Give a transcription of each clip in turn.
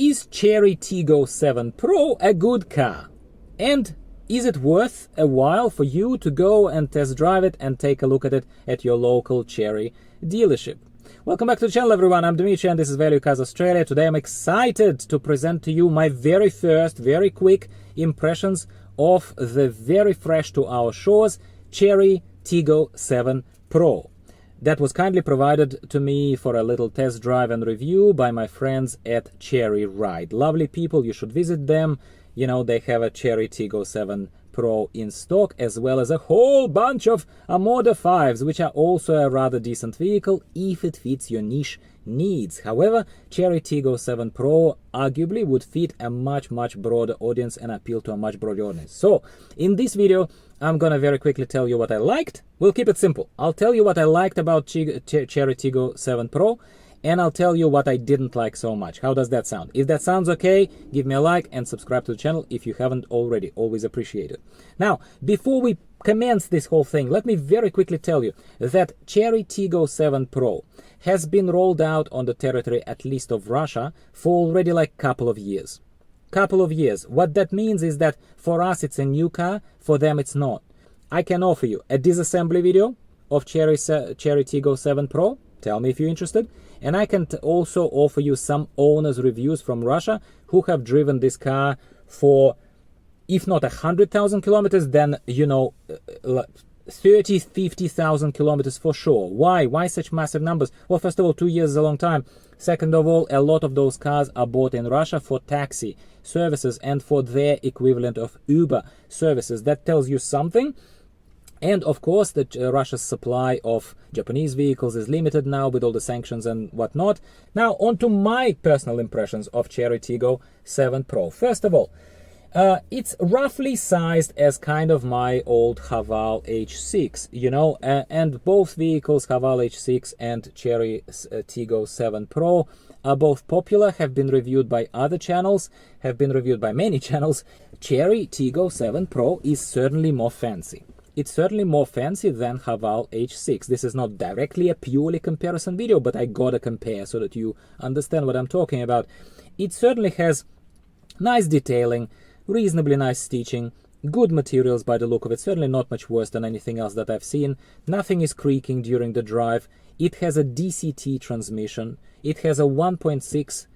Is Chery Tiggo 7 Pro a good car? And is it worth a while for you to go and test drive it and take a look at it at your local Chery dealership? Welcome back to the channel, everyone. I'm Dimitri and this is Value Cars Australia. Today I'm excited to present to you my very first, very quick impressions of the very fresh to our shores Chery Tiggo 7 Pro. That was kindly provided to me for a little test drive and review by my friends at Chery Ride. Lovely people, you should visit them. You know, they have a Chery Tiggo 7 Pro in stock, as well as a whole bunch of Omoda 5s, which are also a rather decent vehicle if it fits your niche needs. However, Chery Tiggo 7 Pro arguably would fit a much broader audience and appeal to a much broader audience. So, in this video, I'm gonna very quickly tell you what I liked. We'll keep it simple. I'll tell you what I liked about Chery Tiggo 7 Pro, and I'll tell you what I didn't like so much. How does that sound? If that sounds okay, give me a like and subscribe to the channel if you haven't already. Always appreciate it. Now, before we commence this whole thing, let me very quickly tell you that Chery Tiggo 7 Pro has been rolled out on the territory, at least of Russia, for already like a couple of years. What that means is that for us it's a new car, for them it's not. I can offer you a disassembly video of Chery Tiggo 7 Pro. Tell me if you're interested. And I can also offer you some owners' reviews from Russia who have driven this car for, if not 100,000 kilometers, then, you know, 30, 50,000 kilometers for sure. Why? Why such massive numbers? Well, first of all, 2 years is a long time. Second of all, a lot of those cars are bought in Russia for taxi services and for their equivalent of Uber services. That tells you something. And of course, Russia's supply of Japanese vehicles is limited now with all the sanctions and whatnot. Now, on to my personal impressions of Chery Tiggo 7 Pro. First of all, it's roughly sized as kind of my old Haval H6, you know, and both vehicles, Haval H6 and Chery Tiggo 7 Pro, are both popular, have been reviewed by other channels, have been reviewed by many channels. Chery Tiggo 7 Pro is certainly more fancy. It's certainly more fancy than Haval H6. This is not directly a purely comparison video, but I gotta compare so that you understand what I'm talking about. It certainly has nice detailing, reasonably nice stitching, good materials by the look of it, certainly not much worse than anything else that I've seen. Nothing is creaking during the drive. It has a DCT transmission. It has a 1.6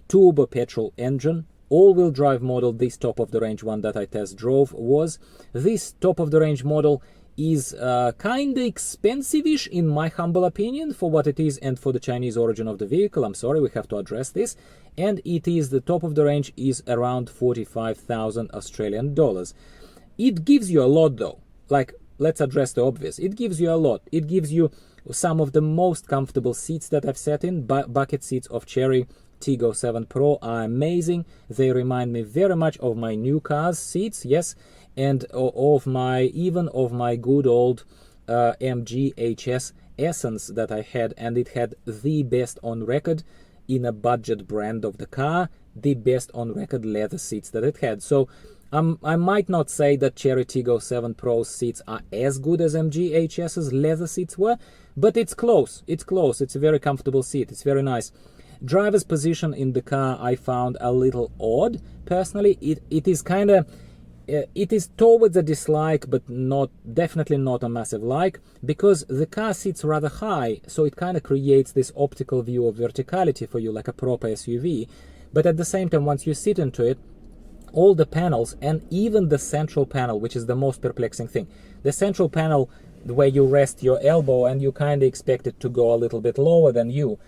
turbo petrol engine. All-wheel drive model, this top-of-the-range one that I test drove was. This top-of-the-range model is kind of expensive-ish in my humble opinion for what it is and for the Chinese origin of the vehicle. I'm sorry, we have to address this. And it is, the top-of-the-range is around 45,000 Australian dollars. It gives you a lot though. Like, let's address the obvious. It gives you a lot. It gives you some of the most comfortable seats that I've sat in. Bucket seats of Chery Tiggo 7 Pro are amazing. They remind me very much of my new car's seats, yes, and of my good old MG HS Essence that I had, and it had the best on record in a budget brand of the car, the best on record leather seats that it had. So I might not say that Chery Tiggo 7 Pro's seats are as good as MG HS's leather seats were, but it's close. It's close. It's a very comfortable seat. It's very nice. Driver's position in the car I found a little odd. Personally, it is kind of, it is towards a dislike, but definitely not a massive like, because the car sits rather high, so it kind of creates this optical view of verticality for you, like a proper SUV. But at the same time, once you sit into it, all the panels and even the central panel, which is the most perplexing thing, the central panel where you rest your elbow and you kind of expect it to go a little bit lower than you,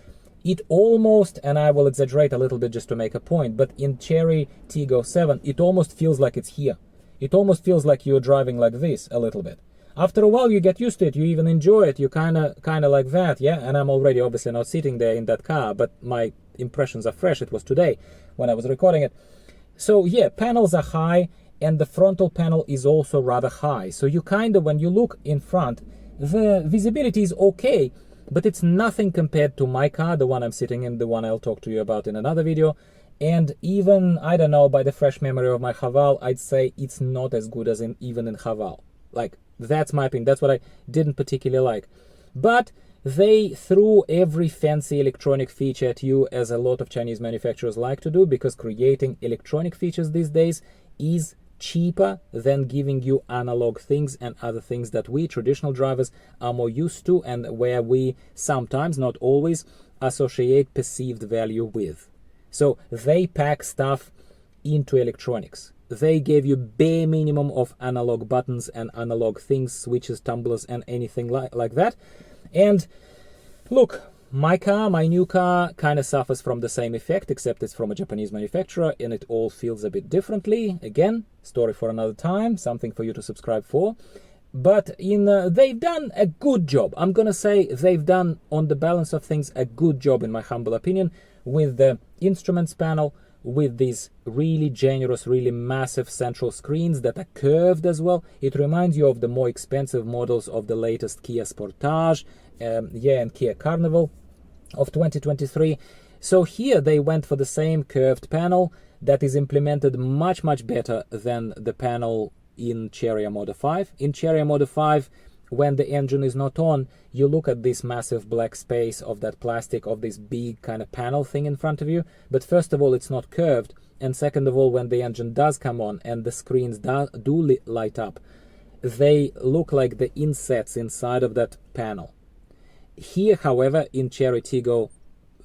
it almost, and I will exaggerate a little bit just to make a point, but in Chery Tiggo 7, it almost feels like it's here. It almost feels like you're driving like this a little bit. After a while, you get used to it. You even enjoy it. You kind of like that, yeah? And I'm already obviously not sitting there in that car, but my impressions are fresh. It was today when I was recording it. So yeah, panels are high, and the frontal panel is also rather high. So you kind of, when you look in front, the visibility is okay, but it's nothing compared to my car, the one I'm sitting in, the one I'll talk to you about in another video. And even, I don't know, by the fresh memory of my Haval, I'd say it's not as good as even in Haval. Like, that's my opinion. That's what I didn't particularly like. But They threw every fancy electronic feature at you, as a lot of Chinese manufacturers like to do, because creating electronic features these days is cheaper than giving you analog things and other things that we traditional drivers are more used to, and where we sometimes, not always, associate perceived value with. So they pack stuff into electronics. They gave you bare minimum of analog buttons and analog things, switches, tumblers, and anything like that. And look, my new car kind of suffers from the same effect, except it's from a Japanese manufacturer and it all feels a bit differently. Again, story for another time, something for you to subscribe for. But they've done a good job. I'm gonna say they've done, on the balance of things, a good job, in my humble opinion, with the instruments panel, with these really generous, really massive central screens that are curved as well. It reminds you of the more expensive models of the latest Kia Sportage, and Kia Carnival of 2023. So here they went for the same curved panel that is implemented much better than the panel in Chery Omoda 5. In Chery Omoda 5, when the engine is not on, you look at this massive black space of that plastic, of this big kind of panel thing in front of you. But first of all, it's not curved, and second of all, when the engine does come on and the screens do light up, they look like the insets inside of that panel. Here, however, in Chery Tiggo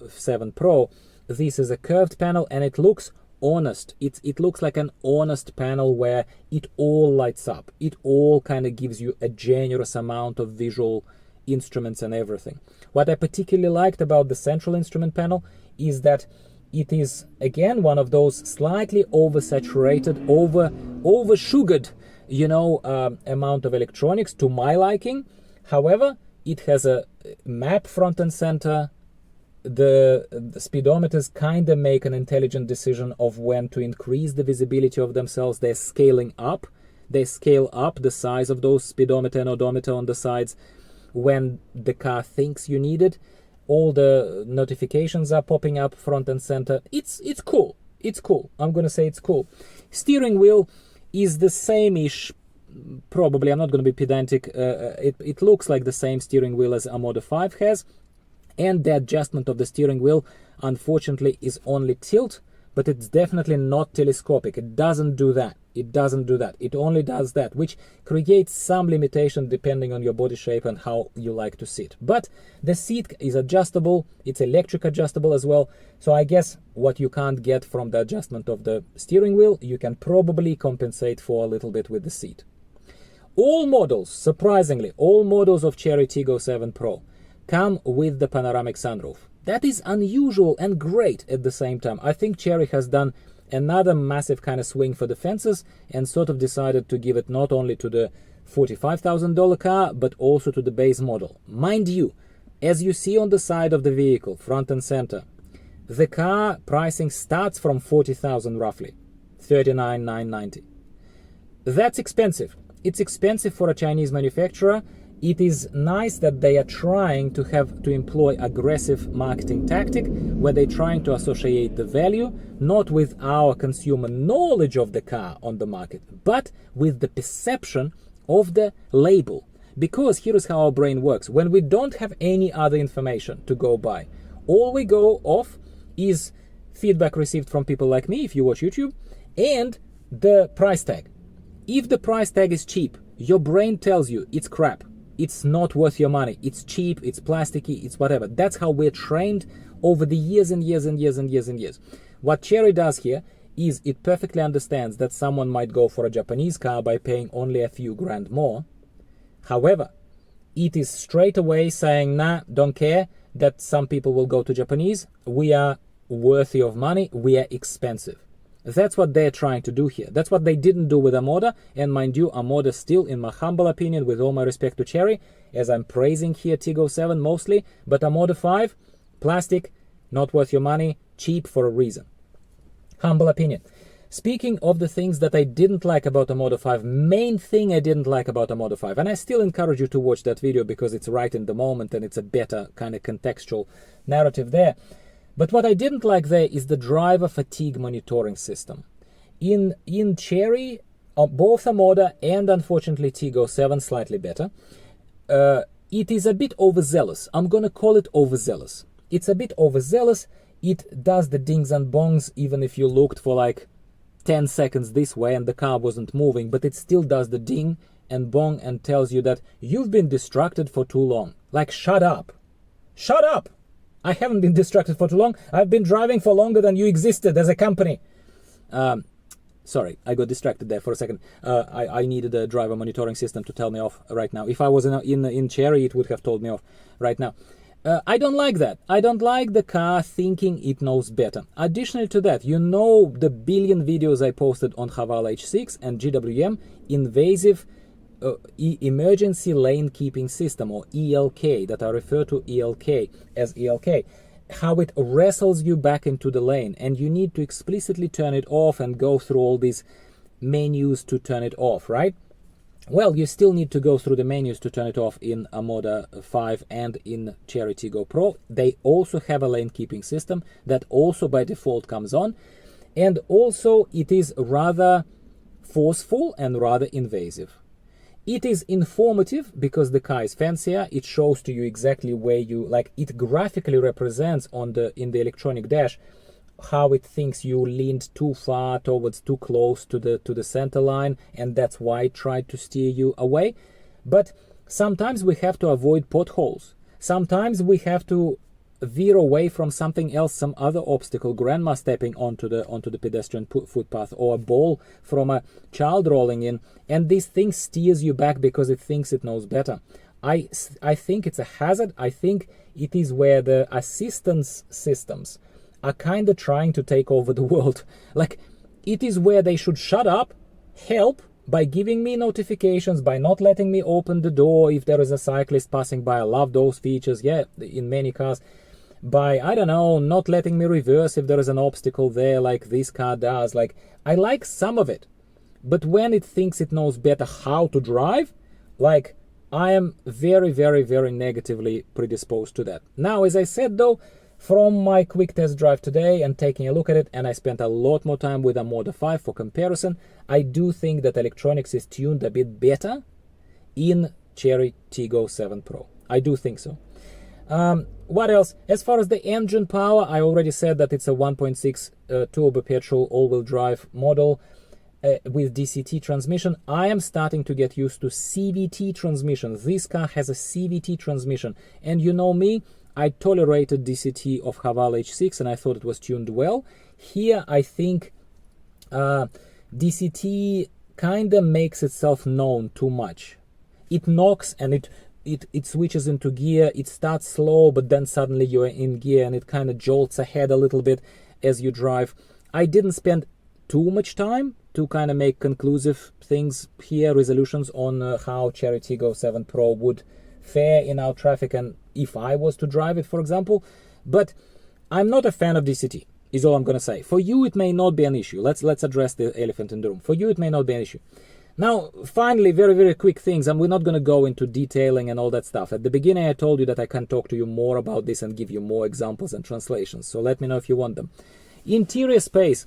7 Pro, this is a curved panel and it looks honest. It looks like an honest panel where it all lights up. It all kind of gives you a generous amount of visual instruments and everything. What I particularly liked about the central instrument panel is that it is, again, one of those slightly oversaturated, over-sugared, amount of electronics to my liking. However, it has a map front and center. The speedometers kind of make an intelligent decision of when to increase the visibility of themselves. They're scaling up. They scale up the size of those speedometer and odometer on the sides when the car thinks you need it. All the notifications are popping up front and center. It's cool. It's cool. I'm gonna say it's cool. Steering wheel is the same-ish. Probably, I'm not going to be pedantic. It looks like the same steering wheel as Omoda 5 has. And the adjustment of the steering wheel, unfortunately, is only tilt, but it's definitely not telescopic. It doesn't do that. It doesn't do that. It only does that, which creates some limitation depending on your body shape and how you like to sit. But the seat is adjustable. It's electric adjustable as well. So I guess what you can't get from the adjustment of the steering wheel, you can probably compensate for a little bit with the seat. All models, surprisingly, all models of Chery Tiggo 7 Pro come with the panoramic sunroof. That is unusual and great at the same time. I think Chery has done another massive kind of swing for the fences and sort of decided to give it not only to the $45,000 car, but also to the base model. Mind you, as you see on the side of the vehicle, front and center, the car pricing starts from $40,000 roughly, $39,990. That's expensive. It's expensive for a Chinese manufacturer. It is nice that they are trying to employ aggressive marketing tactic where they're trying to associate the value not with our consumer knowledge of the car on the market, but with the perception of the label. Because here is how our brain works. When we don't have any other information to go by, all we go off is feedback received from people like me, if you watch YouTube, and the price tag. If the price tag is cheap, your brain tells you it's crap. It's not worth your money. It's cheap, it's plasticky, it's whatever. That's how we're trained over the years and years and years and years and years. What Chery does here is it perfectly understands that someone might go for a Japanese car by paying only a few grand more. However, it is straight away saying, nah, don't care that some people will go to Japanese. We are worthy of money. We are expensive. That's what they're trying to do here. That's what they didn't do with Omoda. And mind you, Omoda still, in my humble opinion, with all my respect to Chery, as I'm praising here Tiggo 7 mostly, but Omoda 5, plastic, not worth your money, cheap for a reason. Humble opinion. Speaking of the things that I didn't like about Omoda 5, main thing I didn't like about Omoda 5, and I still encourage you to watch that video because it's right in the moment and it's a better kind of contextual narrative there. But what I didn't like there is the driver fatigue monitoring system. In Chery, both Omoda and unfortunately Tiggo 7, slightly better, it is a bit overzealous. I'm gonna call it overzealous. It's a bit overzealous. It does the dings and bongs even if you looked for like 10 seconds this way and the car wasn't moving, but it still does the ding and bong and tells you that you've been distracted for too long. Like, shut up. Shut up! I haven't been distracted for too long. I've been driving for longer than you existed as a company. Sorry, I got distracted there for a second. I needed a driver monitoring system to tell me off right now. If I was in Chery, it would have told me off right now. I don't like that. I don't like the car thinking it knows better. Additionally to that, you know the billion videos I posted on Haval H6 and GWM invasive emergency lane keeping system, or ELK, that I refer to ELK as ELK. How it wrestles you back into the lane, and you need to explicitly turn it off and go through all these menus to turn it off, right? Well, you still need to go through the menus to turn it off in Omoda 5 and in Chery Tiggo Pro. They also have a lane keeping system that also by default comes on, and also it is rather forceful and rather invasive. It is informative because the car is fancier. It shows to you exactly where you, like, it graphically represents in the electronic dash how it thinks you leaned too far towards, too close to the center line, and that's why it tried to steer you away. But sometimes we have to avoid potholes. Sometimes we have to veer away from something else, some other obstacle, grandma stepping onto the pedestrian footpath, or a ball from a child rolling in, and this thing steers you back because it thinks it knows better. I think it's a hazard. I think it is where the assistance systems are kind of trying to take over the world. Like, it is where they should shut up, help by giving me notifications, by not letting me open the door if there is a cyclist passing by. I love those features, yeah, in many cars. By, I don't know, not letting me reverse if there is an obstacle there like this car does. Like, I like some of it, but when it thinks it knows better how to drive, like, I am very, very, very negatively predisposed to that. Now, as I said though, from my quick test drive today and taking a look at it, and I spent a lot more time with Omoda 5 for comparison, I do think that electronics is tuned a bit better in Chery Tiggo 7 Pro. I do think so. What else? As far as the engine power, I already said that it's a 1.6 turbo petrol all-wheel drive model with DCT transmission. I am starting to get used to CVT transmission. This car has a CVT transmission, and you know me, I tolerated DCT of Haval H6 and I thought it was tuned well. Here I think DCT kind of makes itself known too much. It knocks and it switches into gear. It starts slow, but then suddenly you're in gear and it kind of jolts ahead a little bit as you drive. I didn't spend too much time to kind of make conclusive things here, resolutions on how Chery Tiggo 7 Pro would fare in our traffic and if I was to drive it, for example. But I'm not a fan of DCT, is all I'm going to say. For you, it may not be an issue. Let's address the elephant in the room. For you, it may not be an issue. Now, finally, very, very quick things, and we're not going to go into detailing and all that stuff. At the beginning, I told you that I can talk to you more about this and give you more examples and translations, so let me know if you want them. Interior space,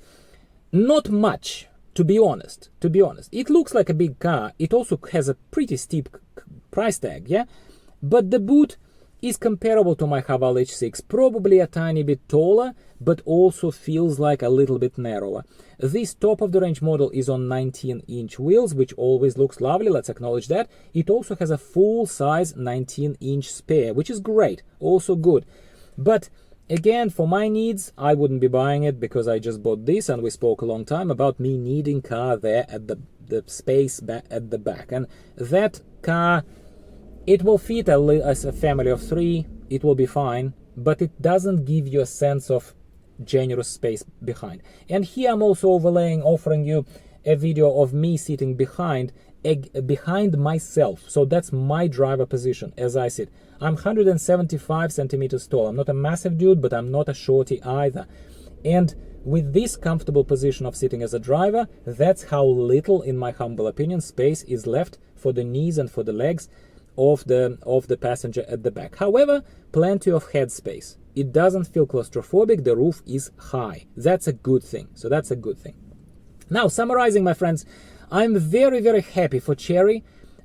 not much, to be honest. It looks like a big car. It also has a pretty steep price tag, yeah? But the boot is comparable to my Haval H6, probably a tiny bit taller, but also feels like a little bit narrower. This top-of-the-range model is on 19-inch wheels, which always looks lovely, let's acknowledge that. It also has a full-size 19-inch spare, which is great, also good. But again, for my needs, I wouldn't be buying it because I just bought this, and we spoke a long time about me needing car there at the space at the back. And that car, it will fit as a family of 3, it will be fine, but it doesn't give you a sense of generous space behind. And here I'm also offering you a video of me sitting behind myself. So that's my driver position as I sit. I'm 175 centimeters tall. I'm not a massive dude, but I'm not a shorty either. And with this comfortable position of sitting as a driver, that's how little, in my humble opinion, space is left for the knees and for the legs of the passenger at the back. However, plenty of head space. It doesn't feel claustrophobic. The roof is high. That's a good thing. So that's a good thing. Now, summarizing, my friends, I'm very, very happy for Chery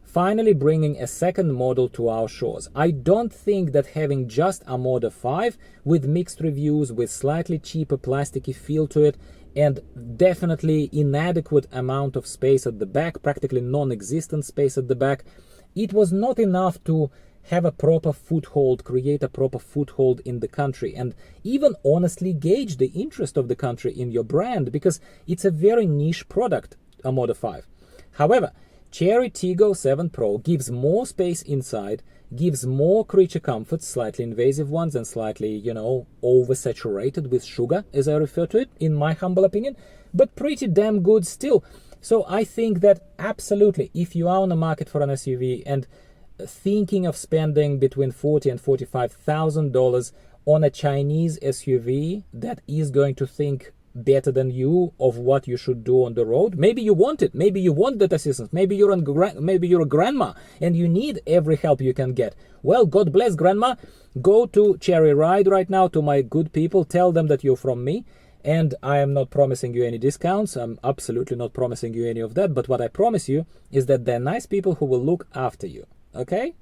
finally bringing a second model to our shores. I don't think that having just a Omoda 5 with mixed reviews, with slightly cheaper plasticky feel to it, and definitely inadequate amount of space at the back, practically non-existent space at the back, it was not enough to have a proper foothold, create a proper foothold in the country, and even honestly gauge the interest of the country in your brand, because it's a very niche product, Omoda 5. However, Chery Tiggo 7 Pro gives more space inside, gives more creature comforts, slightly invasive ones and slightly, you know, oversaturated with sugar, as I refer to it, in my humble opinion, but pretty damn good still. So I think that absolutely, if you are on the market for an SUV and thinking of spending between $40,000 and $45,000 on a Chinese SUV that is going to think better than you of what you should do on the road, maybe you want it, maybe you want that assistance, maybe you're a grandma and you need every help you can get. Well, God bless, grandma. Go to Chery Ride right now, to my good people, tell them that you're from me. And I am not promising you any discounts. I'm absolutely not promising you any of that. But what I promise you is that they're nice people who will look after you. Okay?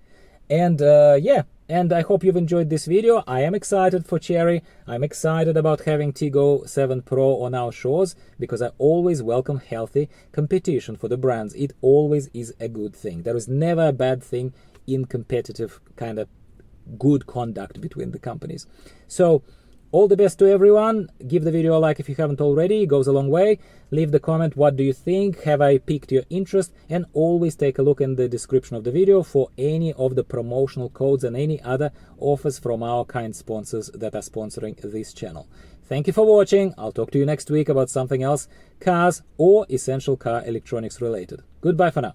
And yeah, and I hope you've enjoyed this video. I am excited for Chery. I'm excited about having Tiggo 7 Pro on our shores, because I always welcome healthy competition for the brands. It always is a good thing. There is never a bad thing in competitive kind of good conduct between the companies. So all the best to everyone. Give the video a like if you haven't already. It goes a long way. Leave the comment, what do you think? Have I piqued your interest? And always take a look in the description of the video for any of the promotional codes and any other offers from our kind sponsors that are sponsoring this channel. Thank you for watching. I'll talk to you next week about something else, cars or essential car electronics related. Goodbye for now.